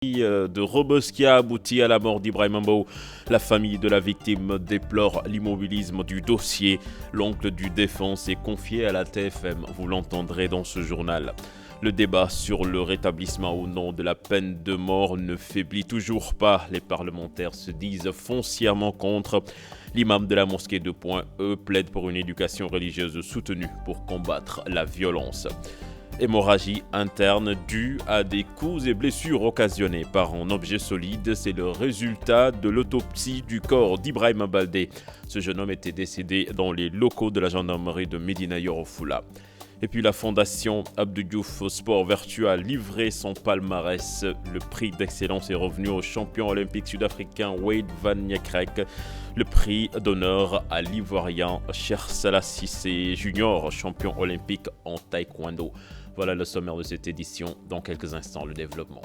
De Rebeuss qui a abouti à la mort d'Ibrahima Mbow. La famille de la victime déplore l'immobilisme du dossier. L'oncle du défunt s'est confié à la TFM, vous l'entendrez dans ce journal. Le débat sur le rétablissement ou non de la peine de mort ne faiblit toujours pas. Les parlementaires se disent foncièrement contre. L'imam de la mosquée de Point-E plaide pour une éducation religieuse soutenue pour combattre la violence. Hémorragie interne due à des coups et blessures occasionnés par un objet solide, c'est le résultat de l'autopsie du corps d'Ibrahima Baldé. Ce jeune homme était décédé dans les locaux de la gendarmerie de Médina Yoro Fula. Et puis la fondation Abdou Diouf Sport Vertu a livré son palmarès. Le prix d'excellence est revenu au champion olympique sud-africain Wade Van Niekerk. Le prix d'honneur à l'Ivoirien Cheikh Salah Cissé Junior, champion olympique en taekwondo. Voilà le sommaire de cette édition. Dans quelques instants, le développement.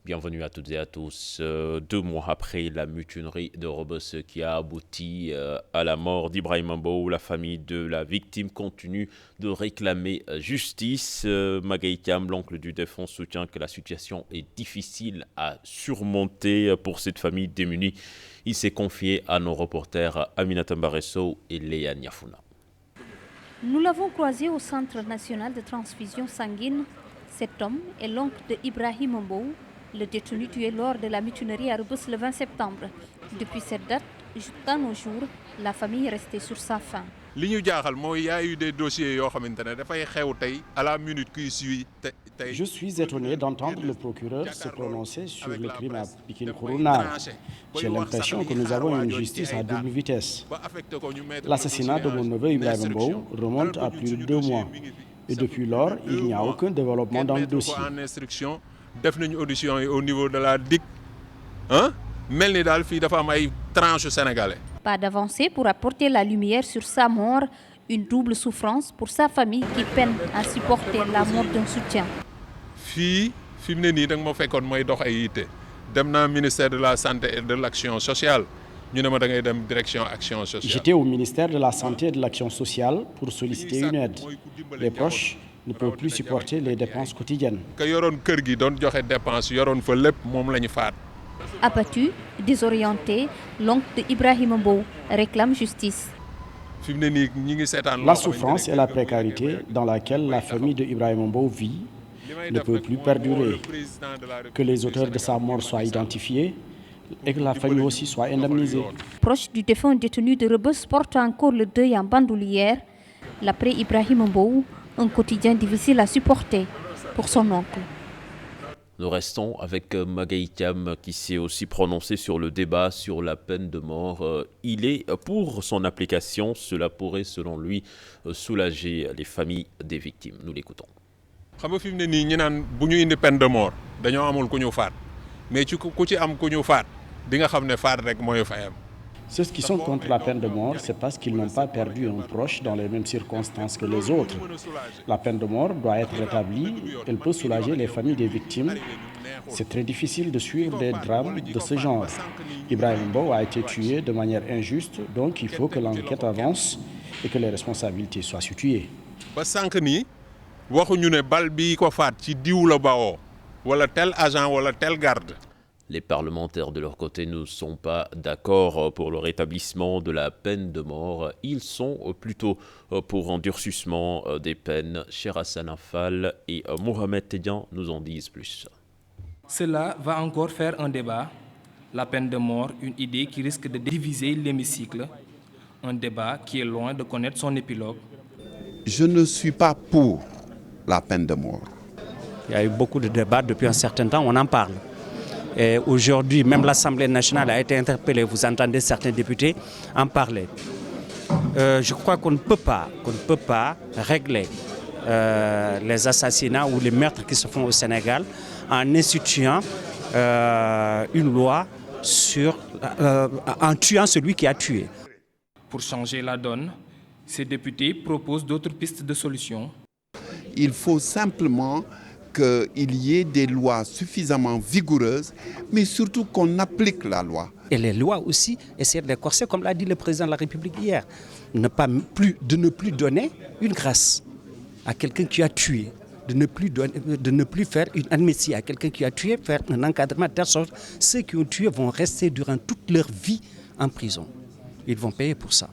Bienvenue à toutes et à tous. 2 mois après la mutinerie de Rebeuss qui a abouti à la mort d'Ibrahima Mbow, la famille de la victime continue de réclamer justice. Magaye Thiam, l'oncle du défunt, soutient que la situation est difficile à surmonter pour cette famille démunie. Il s'est confié à nos reporters Aminata Mbaresso et Léa Niafouna. Nous l'avons croisé au Centre national de transfusion sanguine. Cet homme est l'oncle de Ibrahima Mbow, le détenu tué lors de la mutinerie à Rebeuss le 20 septembre. Depuis cette date, jusqu'à nos jours, la famille est restée sur sa faim. li ñu jaaxal mooy y a eu des dossiers yoo xamante ne dafay xew tey à la minute qui suit tey. Je suis étonné d'entendre le procureur se prononcer sur le crime à Pikine Kourounar. J'ai l'impression que nous avons une justice à double vitesse. L'assassinat de mon neveu Ibrahima Mbow remonte à plus de 2 mois. Et depuis lors, il n'y a aucun développement dans le dossier. Def nañu audition yi au niveau de la DIC mel ni daal fii dafa am ay tranches sénégalais. Pas d'avancée pour apporter la lumière sur sa mort, une double souffrance pour sa famille qui peine à supporter la mort d'un soutien. Fii fi mu ne nii da nga ma fekkoon mooy dox ay yitte dem naa ministère de la santé et de l'action sociale ñu ne ma da ngay dem direction action sociale. J'étais au ministère de la santé et de l'action sociale pour solliciter une aide. Les proches ne peuvent plus supporter les dépenses quotidiennes. Ka yoroon kër gi doon joxe dépense yoroon fa lépp moom la ñu faat. Abattu, désorienté, l'oncle de Ibrahima Mbow réclame justice. Fi mu ne nii ñi ngi seetaan. La souffrance et la précarité dans laquelle la famille de Ibrahima Mbow vit ne peut plus perdurer. Que les auteurs de sa mort soient identifiés et que la famille aussi soit indemnisée. Proche du défunt détenu de Rebeuss porte encore le deuil en bandoulière. L'après Ibrahima Mbow, un quotidien difficile à supporter pour son oncle. Nous restons avec Magaye Thiam qui s'est aussi prononcé sur le débat sur la peine de mort. Il est pour son application. Cela pourrait, selon lui, soulager les familles des victimes. Nous l'écoutons. Xam nga fi mu ne nii ñi naan bu ñu indi peine de mort dañoo amul ku ñu faat mais ci ku ci am ku ñu faat di nga xam ne faat rek mooy fayam. Ceux qui sont contre la peine de mort, c'est parce qu'ils n'ont pas perdu un proche dans les mêmes circonstances que les autres. La peine de mort doit être rétablie, elle peut soulager les familles des victimes. C'est très difficile de suivre des drames de ce genre. Ibrahima Mbow a été tué de manière injuste, donc il faut que l'enquête avance et que les responsabilités soient situées. Ba sànq nii waxuñu ne bal bi ko faat ci diw la bawoo wala tel agent wala tel garde. Les parlementaires de leur côté ne sont pas d'accord pour le rétablissement de la peine de mort. Ils sont plutôt pour un durcissement des peines. Cheikh Hassan Affal et Mohamed Tédian nous en disent plus. Cela va encore faire un débat. La peine de mort, une idée qui risque de diviser l'hémicycle. Un débat qui est loin de connaître son épilogue. Je ne suis pas pour la peine de mort. Il y a eu beaucoup de débats depuis un certain temps, on en parle. Et aujourd'hui, même l'Assemblée nationale a été interpellée. Vous entendez certains députés en parler. Je crois qu'on ne peut pas régler les assassinats ou les meurtres qui se font au Sénégal en instituant une loi en tuant celui qui a tué. Pour changer la donne, ces députés proposent d'autres pistes de solutions. Il faut simplement qu'il y ait des lois suffisamment vigoureuses, mais surtout qu'on applique la loi. Et les lois aussi, essayer de les corser, comme l'a dit le président de la République hier, de ne plus donner une grâce à quelqu'un qui a tué, de ne plus faire une amnistie à quelqu'un qui a tué, faire un encadrement de telle sorte que ceux qui ont tué vont rester durant toute leur vie en prison. Ils vont payer pour ça.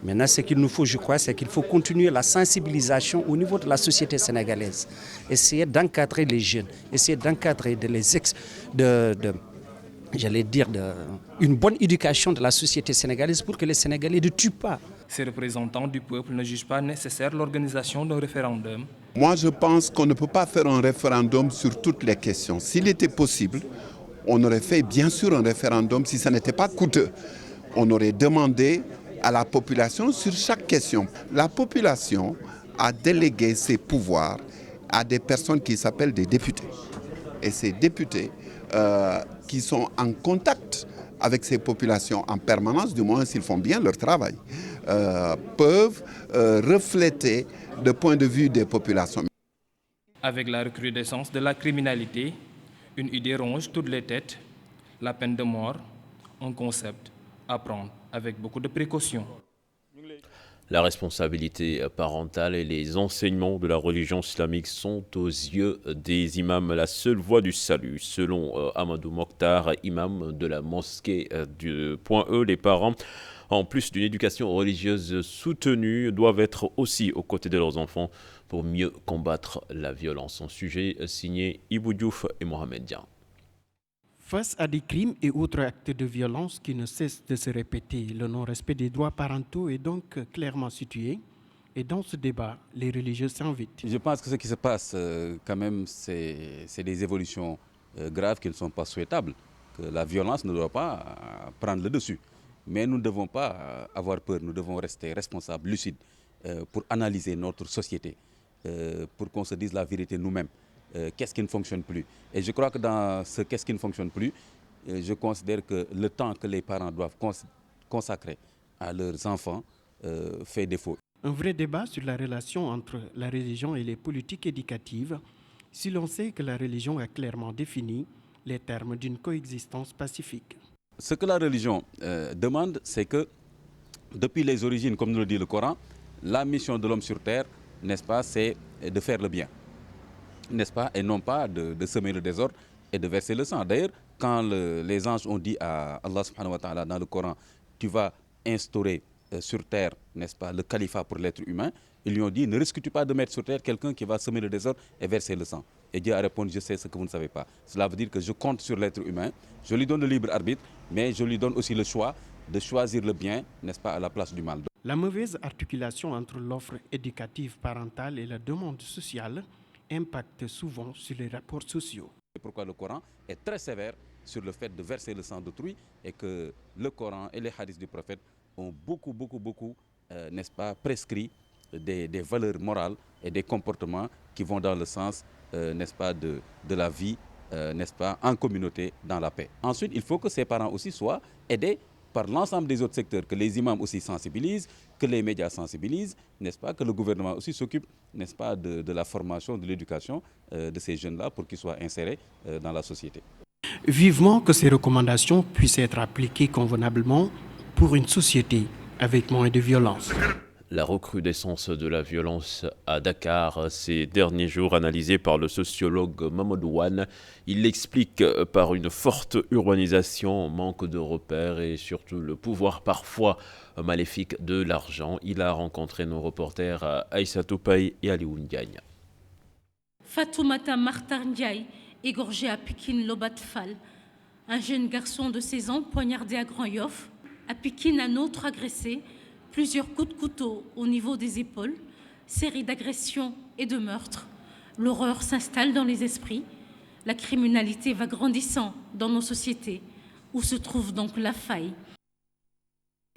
Maintenant, ce qu'il nous faut, je crois, c'est qu'il faut continuer la sensibilisation au niveau de la société sénégalaise. Essayer d'encadrer les jeunes, essayer d'encadrer une bonne éducation de la société sénégalaise pour que les Sénégalais ne tuent pas. Ces représentants du peuple ne jugent pas nécessaire l'organisation d'un référendum. Moi, je pense qu'on ne peut pas faire un référendum sur toutes les questions. S'il était possible, on aurait fait bien sûr un référendum si ça n'était pas coûteux. On aurait demandé à la population sur chaque question. La population a délégué ses pouvoirs à des personnes qui s'appellent des députés. Et ces députés qui sont en contact avec ces populations en permanence, du moins s'ils font bien leur travail, peuvent refléter le point de vue des populations. Avec la recrudescence de la criminalité, une idée ronge toutes les têtes, la peine de mort, un concept à prendre avec beaucoup de précautions. La responsabilité parentale et les enseignements de la religion islamique sont aux yeux des imams la seule voie du salut. Selon Amadou Mokhtar, imam de la mosquée du Point E, les parents, en plus d'une éducation religieuse soutenue, doivent être aussi aux côtés de leurs enfants pour mieux combattre la violence. Un sujet signé Ibou Diouf et Mohamed Dian. Face à des crimes et autres actes de violence qui ne cessent de se répéter, le non-respect des droits parentaux est donc clairement situé. Et dans ce débat, les religieux s'invitent. Je pense que ce qui se passe, quand même, c'est des évolutions graves qui ne sont pas souhaitables. Que la violence ne doit pas prendre le dessus. Mais nous ne devons pas avoir peur, nous devons rester responsables, lucides, pour analyser notre société, pour qu'on se dise la vérité nous-mêmes. Qu'est-ce qui ne fonctionne plus. Et je crois que dans ce qu'est-ce qui ne fonctionne plus, je considère que le temps que les parents doivent consacrer à leurs enfants fait défaut. Un vrai débat sur la relation entre la religion et les politiques éducatives, si l'on sait que la religion a clairement défini les termes d'une coexistence pacifique. Ce que la religion demande, c'est que depuis les origines, comme nous le dit le Coran, la mission de l'homme sur terre, n'est-ce pas, c'est de faire le bien. N'est-ce pas, et non pas de semer le désordre et de verser le sang. D'ailleurs, quand les anges ont dit à Allah subhanahu wa ta'ala dans le Coran, tu vas instaurer sur terre, n'est-ce pas, le califat pour l'être humain, ils lui ont dit, ne risques-tu pas de mettre sur terre quelqu'un qui va semer le désordre et verser le sang. Et Dieu a répondu, je sais ce que vous ne savez pas. Cela veut dire que je compte sur l'être humain, je lui donne le libre arbitre, mais je lui donne aussi le choix de choisir le bien, n'est-ce pas, à la place du mal. La mauvaise articulation entre l'offre éducative parentale et la demande sociale impacte souvent sur les rapports sociaux. C'est pourquoi le Coran est très sévère sur le fait de verser le sang d'autrui et que le Coran et les hadiths du prophète ont beaucoup, n'est-ce pas, prescrit des valeurs morales et des comportements qui vont dans le sens, n'est-ce pas, de la vie, n'est-ce pas, en communauté, dans la paix. Ensuite, il faut que ces parents aussi soient aidés par l'ensemble des autres secteurs, que les imams aussi sensibilisent, que les médias sensibilisent, n'est-ce pas, que le gouvernement aussi s'occupe, n'est-ce pas, de la formation, de l'éducation de ces jeunes-là pour qu'ils soient insérés dans la société. Vivement que ces recommandations puissent être appliquées convenablement pour une société avec moins de violence. La recrudescence de la violence à Dakar ces derniers jours, analysée par le sociologue Mamadou Wane, il l'explique par une forte urbanisation, manque de repères et surtout le pouvoir parfois maléfique de l'argent. Il a rencontré nos reporters Aïssatou Paye et Aliou Ndiaye. Fatoumata Martar Ndiaye, égorgé à Pikine Lobat Fall. Un jeune garçon de 16 ans poignardé à Grand Yoff. À Pikine, un autre agressé. Plusieurs coups de couteau au niveau des épaules, série d'agressions et de meurtres. L'horreur s'installe dans les esprits. La criminalité va grandissant dans nos sociétés. Où se trouve donc la faille?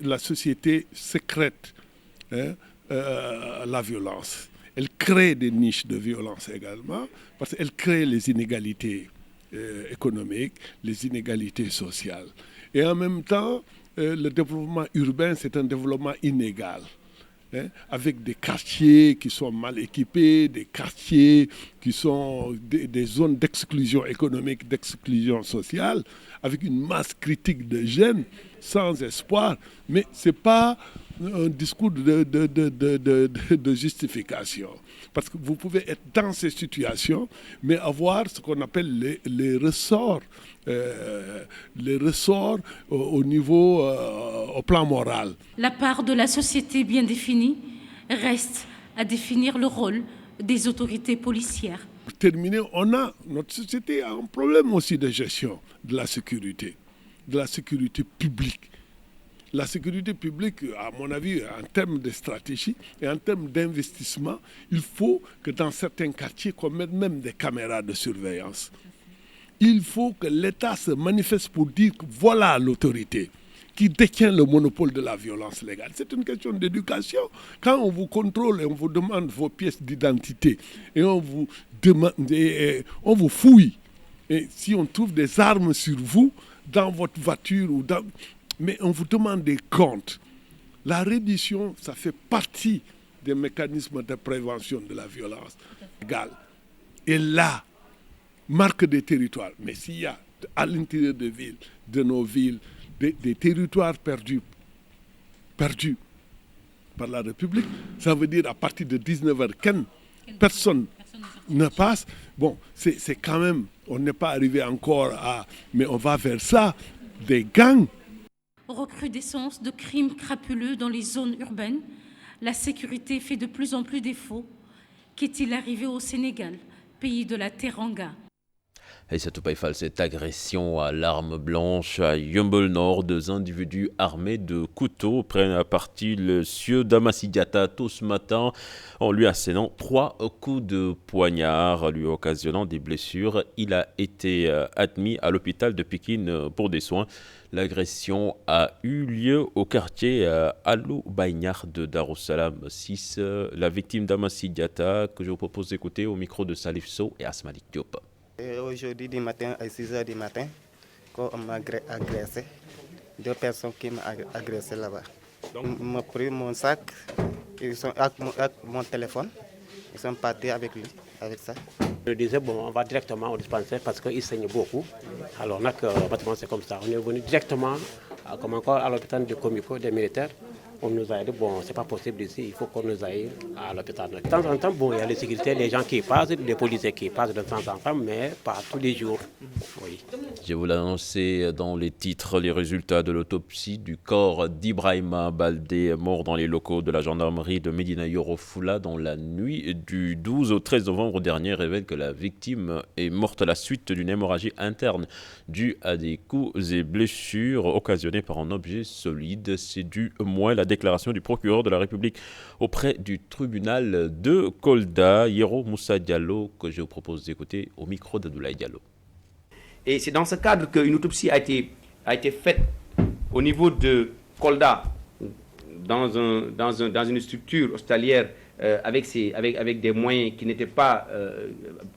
La société sécrète la violence. Elle crée des niches de violence également, parce qu'elle crée les inégalités économiques, les inégalités sociales. Et en même temps, le développement urbain, c'est un développement inégal. avec des quartiers qui sont mal équipés, des quartiers qui sont des zones d'exclusion économique, d'exclusion sociale, avec une masse critique de jeunes sans espoir. Mais ce n'est pas un discours de justification. Parce que vous pouvez être dans ces situations, mais avoir ce qu'on appelle les ressorts au niveau, au plan moral. La part de la société bien définie reste à définir le rôle des autorités policières. Pour terminer, notre société a un problème aussi de gestion de la sécurité publique. La sécurité publique, à mon avis, en termes de stratégie et en termes d'investissement, il faut que dans certains quartiers, qu'on mette même des caméras de surveillance. Il faut que l'État se manifeste pour dire que voilà l'autorité qui détient le monopole de la violence légale. C'est une question d'éducation. Quand on vous contrôle et on vous demande vos pièces d'identité et on vous fouille, et si on trouve des armes sur vous, dans votre voiture mais on vous demande des comptes. La reddition, ça fait partie des mécanismes de prévention de la violence légale. Et là, marque des territoires. Mais s'il y a à l'intérieur de nos villes, des territoires perdus par la République, ça veut dire à partir de 19h, personne ne passe. Bon, c'est quand même, on n'est pas arrivé encore mais on va vers ça, des gangs. Recrudescence de crimes crapuleux dans les zones urbaines, la sécurité fait de plus en plus défaut. Qu'est-il arrivé au Sénégal, pays de la Teranga? Et ça pas fall, cette agression à l'arme blanche à Yeumbeul Nord, deux individus armés de couteaux prennent à partie le sieur Damassi Diatta tôt ce matin en lui assénant 3 coups de poignard, lui occasionnant des blessures. Il a été admis à l'hôpital de Pikine pour des soins. L'agression a eu lieu au quartier Alou Baïgnard de Darussalam 6. La victime Damassi Diatta, que je vous propose d'écouter au micro de Salif Sow et Asmalik Diop. Aujourd'hui du matin à 6h du matin, quand on m'a agressé, 2 personnes qui m'ont agressé là-bas. Ils m'ont pris mon sac, ils sont avec mon téléphone, ils sont partis avec lui, avec ça. Je disais, bon, on va directement au dispensaire parce qu'il saigne beaucoup. Alors, c'est comme ça. On est venu directement comme encore à l'hôpital de Comico, des militaires. On nous a dit, bon, c'est pas possible ici, il faut qu'on nous aille à l'hôpital. De temps en temps, bon, il y a les sécurités, les gens qui passent, les policiers qui passent de temps en temps, mais pas tous les jours. Oui. Je vous l'ai annoncé dans les titres, les résultats de l'autopsie du corps d'Ibrahima Baldé, mort dans les locaux de la gendarmerie de Médina Yoro Fula dans la nuit du 12 au 13 novembre dernier, révèlent que la victime est morte à la suite d'une hémorragie interne due à des coups et blessures occasionnés par un objet solide. C'est du moins la déclaration du procureur de la République auprès du tribunal de Kolda, Yero Moussa Diallo, que je vous propose d'écouter au micro d'Adoulaye Diallo. Et c'est dans ce cadre qu'une autopsie a été faite au niveau de Kolda, dans une structure hospitalière avec des moyens qui n'étaient pas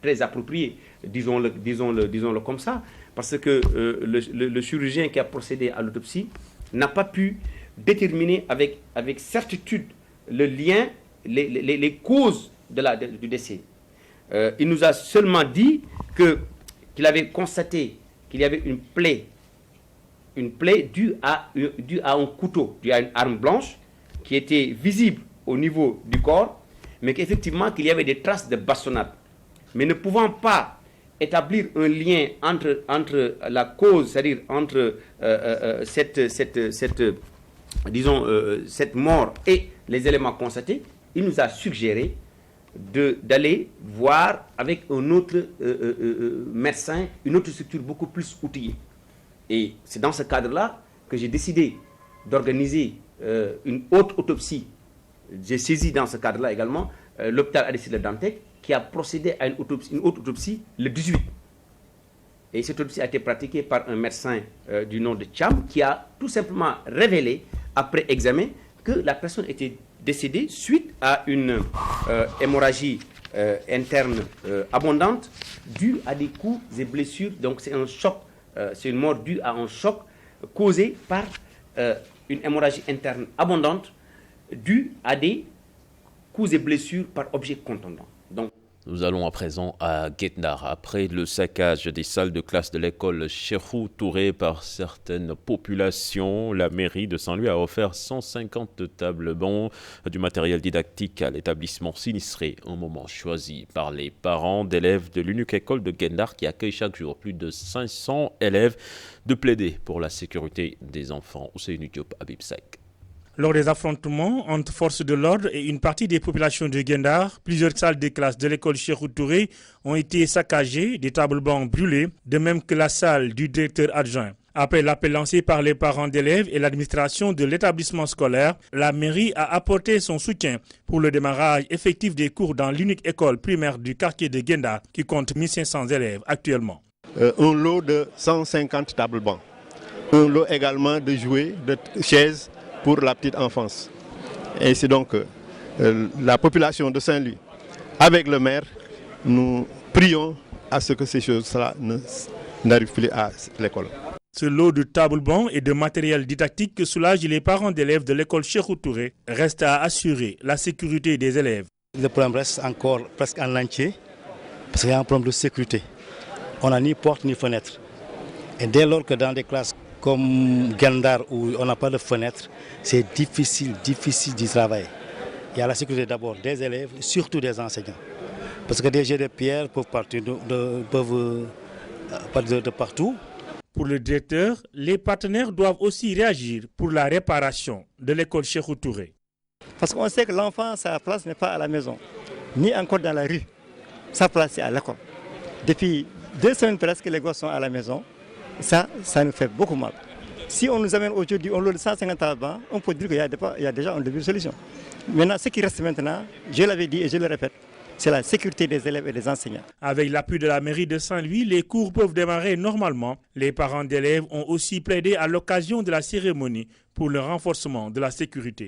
très appropriés, disons-le comme ça, parce que le chirurgien qui a procédé à l'autopsie n'a pas pu déterminer avec certitude le lien, les causes du décès. Il nous a seulement dit qu'il avait constaté qu'il y avait une plaie due à un couteau, due à une arme blanche qui était visible au niveau du corps, mais qu'effectivement qu'il y avait des traces de bastonnade. Mais ne pouvant pas établir un lien entre la cause, c'est-à-dire entre cette mort et les éléments constatés, il nous a suggéré d'aller voir avec un autre médecin, une autre structure beaucoup plus outillée. Et c'est dans ce cadre-là que j'ai décidé d'organiser une autre autopsie. J'ai saisi dans ce cadre-là également l'hôpital Aristide Le Dantec qui a procédé à une autre autopsie le 18. Et cette autopsie a été pratiquée par un médecin du nom de Cham qui a tout simplement révélé, après examen, que la personne était décédée suite à une hémorragie interne abondante due à des coups et blessures. Donc c'est un choc, c'est une mort due à un choc causé par une hémorragie interne abondante dus à des coups et blessures par objets contondants. Donc, nous allons à présent à Gendar. Après le saccage des salles de classe de l'école Cheikhou Touré par certaines populations, la mairie de Saint-Louis a offert 150 tables bancs, du matériel didactique à l'établissement sinistré. Un moment choisi par les parents d'élèves de l'unique école de Gendar qui accueille chaque jour plus de 500 élèves de plaider pour la sécurité des enfants. Ousseynou Diop, Habib Saïk. Lors des affrontements entre forces de l'ordre et une partie des populations de Gendar, plusieurs salles de classe de l'école Cheikhou Touré ont été saccagées, des tables bancs brûlées, de même que la salle du directeur adjoint. Après l'appel lancé par les parents d'élèves et l'administration de l'établissement scolaire, la mairie a apporté son soutien pour le démarrage effectif des cours dans l'unique école primaire du quartier de Gendar qui compte 1500 élèves actuellement. Un lot de 150 tables bancs, un lot également de jouets, de chaises pour la petite enfance. Et c'est donc la population de Saint-Louis, avec le maire, nous prions à ce que ces choses-là n'arrivent plus à l'école. Ce lot de tables bancs et de matériel didactique que soulage les parents d'élèves de l'école Cheikhou Touré reste à assurer la sécurité des élèves. Le problème reste encore presque en entier parce qu'il y a un problème de sécurité. On n'a ni porte ni fenêtre. Et dès lors que dans des classes comme Gendar où on n'a pas de fenêtre, c'est difficile d'y travailler. Il y a la sécurité d'abord des élèves, surtout des enseignants. Parce que des jets de pierre peuvent partir de partout. Pour le directeur, les partenaires doivent aussi réagir pour la réparation de l'école Cheikhou Touré. Parce qu'on sait que l'enfant, sa place n'est pas à la maison, ni encore dans la rue. Sa place est à l'école. Depuis 2 semaines presque, les gosses sont à la maison. Ça nous fait beaucoup mal. Si on nous amène aujourd'hui un lot de 150 albans, on peut dire qu'il y a déjà un début de solution. Maintenant, ce qui reste maintenant, je l'avais dit et je le répète, c'est la sécurité des élèves et des enseignants. Avec l'appui de la mairie de Saint-Louis, les cours peuvent démarrer normalement. Les parents d'élèves ont aussi plaidé à l'occasion de la cérémonie pour le renforcement de la sécurité.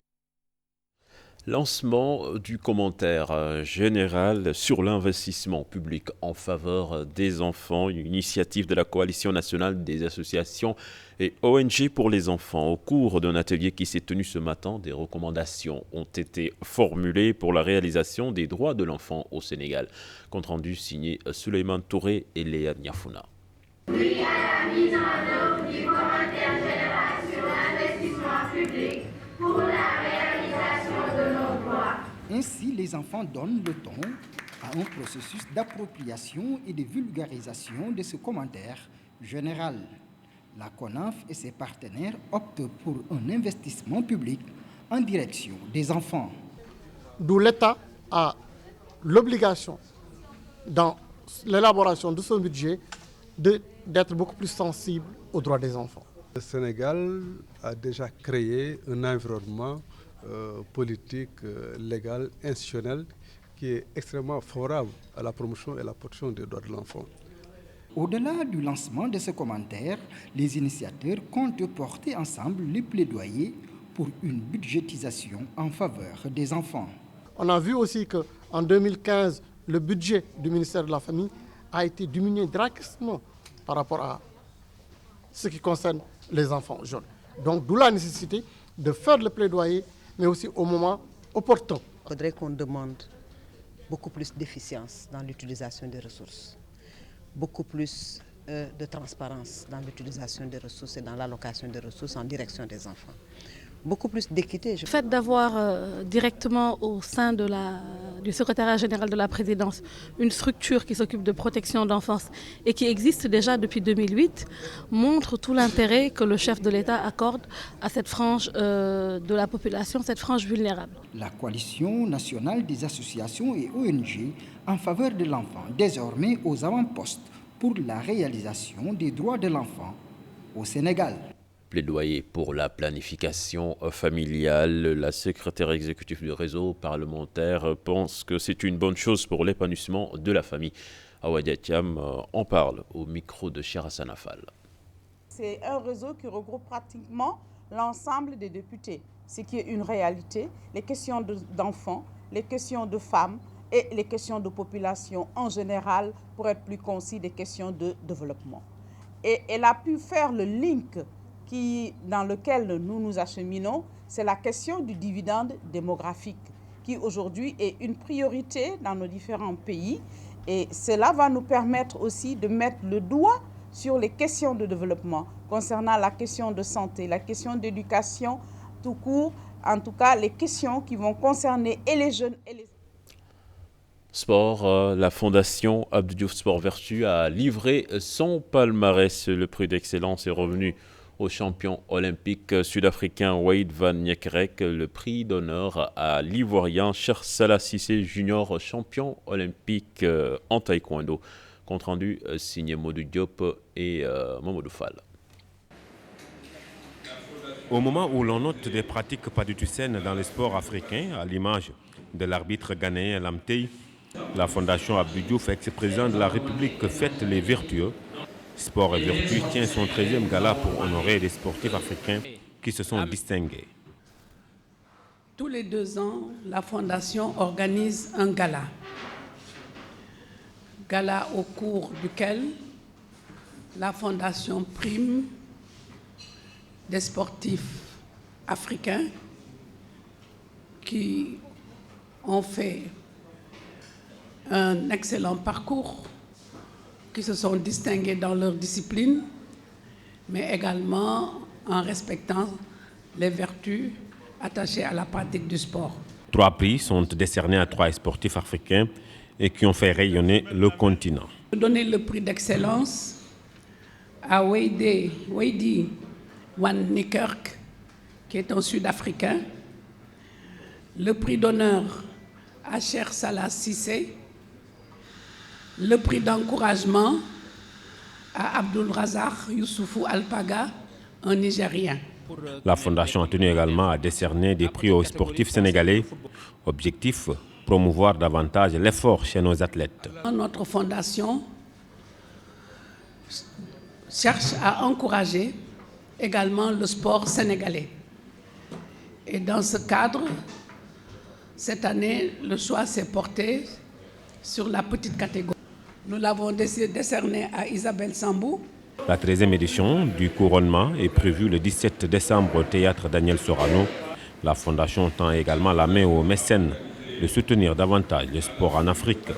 Lancement du commentaire général sur l'investissement public en faveur des enfants, une initiative de la Coalition nationale des associations et ONG pour les enfants. Au cours d'un atelier qui s'est tenu ce matin, des recommandations ont été formulées pour la réalisation des droits de l'enfant au Sénégal. Compte rendu signé Souleymane Touré et Léa Niafouna. Oui à la mise en œuvre du commentaire général sur l'investissement public pour la réalisation de nos droits. Ainsi, les enfants donnent le ton à un processus d'appropriation et de vulgarisation de ce commentaire général. La CONAF et ses partenaires optent pour un investissement public en direction des enfants. D'où l'État a l'obligation, dans l'élaboration de son budget, d'être beaucoup plus sensible aux droits des enfants. Le Sénégal a déjà créé un environnement politique, légal, institutionnel qui est extrêmement favorable à la promotion et la protection des droits de l'enfant. Au-delà du lancement de ce commentaire, les initiateurs comptent porter ensemble les plaidoyers pour une budgétisation en faveur des enfants. On a vu aussi qu'en 2015, le budget du ministère de la Famille a été diminué drastiquement par rapport à ce qui concerne les enfants jeunes. Donc d'où la nécessité de faire le plaidoyer, mais aussi au moment opportun. Il faudrait qu'on demande beaucoup plus d'efficience dans l'utilisation des ressources, beaucoup plus de transparence dans l'utilisation des ressources et dans l'allocation des ressources en direction des enfants. Beaucoup plus d'équité. Le fait d'avoir directement au sein du secrétariat général de la présidence une structure qui s'occupe de protection d'enfance et qui existe déjà depuis 2008 montre tout l'intérêt que le chef de l'État accorde à cette frange de la population, cette frange vulnérable. La Coalition nationale des associations et ONG en faveur de l'enfant, désormais aux avant-postes pour la réalisation des droits de l'enfant au Sénégal. Plaidoyer pour la planification familiale. La secrétaire exécutive du réseau parlementaire pense que c'est une bonne chose pour l'épanouissement de la famille. Awadia Thiam en parle au micro de Cheikh Hassan Affal. C'est un réseau qui regroupe pratiquement l'ensemble des députés, ce qui est une réalité. Les questions d'enfants, les questions de femmes et les questions de population en général, pour être plus concis, des questions de développement. Et elle a pu faire le link dans lequel nous nous acheminons, c'est la question du dividende démographique qui aujourd'hui est une priorité dans nos différents pays. Et cela va nous permettre aussi de mettre le doigt sur les questions de développement concernant la question de santé, la question d'éducation tout court, en tout cas les questions qui vont concerner et les jeunes et les... Sport, la fondation Abdou Diouf Sport Vertu a livré son palmarès. Le prix d'excellence est revenu au champion olympique sud-africain Wade van Niekerk, le prix d'honneur à l'Ivoirien Cheikh Salah Cissé Junior, champion olympique en taekwondo. Compte rendu signé Modou Diop et Mamadou Fall. Au moment où l'on note des pratiques pas du tout saines dans les sports africains, à l'image de l'arbitre ghanéen Lamtey, la fondation Abdou Diouf, ex-président de la République, fête les vertueux. Sport et Vertu tient son 13e gala pour honorer les sportifs africains qui se sont distingués. Tous les 2 ans, la Fondation organise un gala. Gala au cours duquel la Fondation prime des sportifs africains qui ont fait un excellent parcours, qui se sont distingués dans leur discipline, mais également en respectant les vertus attachées à la pratique du sport. 3 prix sont décernés à 3 sportifs africains et qui ont fait rayonner le continent. Donner le prix d'excellence à Wade van Niekerk, qui est un Sud-Africain, le prix d'honneur à Cheikh Salah Cissé, le prix d'encouragement à Abdul Razak Youssoufou Alpaga, un Nigérien. La Fondation a tenu également à décerner des prix aux sportifs sénégalais. Objectif, promouvoir davantage l'effort chez nos athlètes. Notre fondation cherche à encourager également le sport sénégalais. Et dans ce cadre, cette année, le choix s'est porté sur la petite catégorie. Nous l'avons décerné à Isabelle Sambou. La 13e édition du couronnement est prévue le 17 décembre au théâtre Daniel Sorano. La Fondation tend également la main aux mécènes de soutenir davantage le sport en Afrique.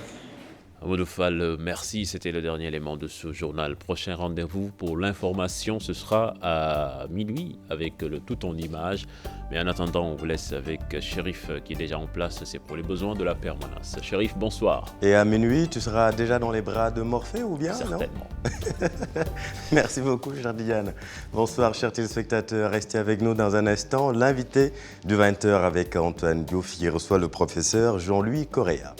Amadou Fall, merci. C'était le dernier élément de ce journal. Prochain rendez-vous pour l'information, ce sera à minuit avec le Tout en Images. Mais en attendant, on vous laisse avec Chérif qui est déjà en place. C'est pour les besoins de la permanence. Chérif, bonsoir. Et à minuit, tu seras déjà dans les bras de Morphée ou bien? Certainement. Merci beaucoup, cher Diane. Bonsoir, chers téléspectateurs. Restez avec nous dans un instant. L'invité du 20h avec Antoine Diouf qui reçoit le professeur Jean-Louis Correa.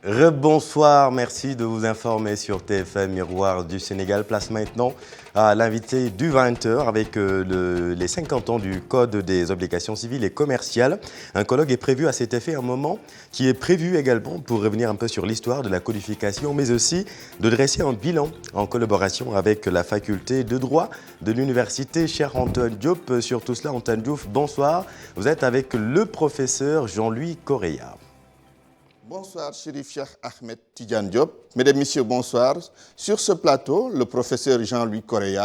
Rebonsoir, merci de vous informer sur TFM Miroir du Sénégal. Place maintenant à l'invité du 20h avec les 50 ans du Code des obligations civiles et commerciales. Un colloque est prévu à cet effet, un moment qui est prévu également pour revenir un peu sur l'histoire de la codification, mais aussi de dresser un bilan en collaboration avec la faculté de droit de l'université. Cher Antoine Diop, sur tout cela, Antoine Diouf, bonsoir. Vous êtes avec le professeur Jean-Louis Correa. Bonsoir, Chérif Cheikh Ahmed Tidiane Diop. Mesdames, Messieurs, bonsoir. Sur ce plateau, le professeur Jean-Louis Correa.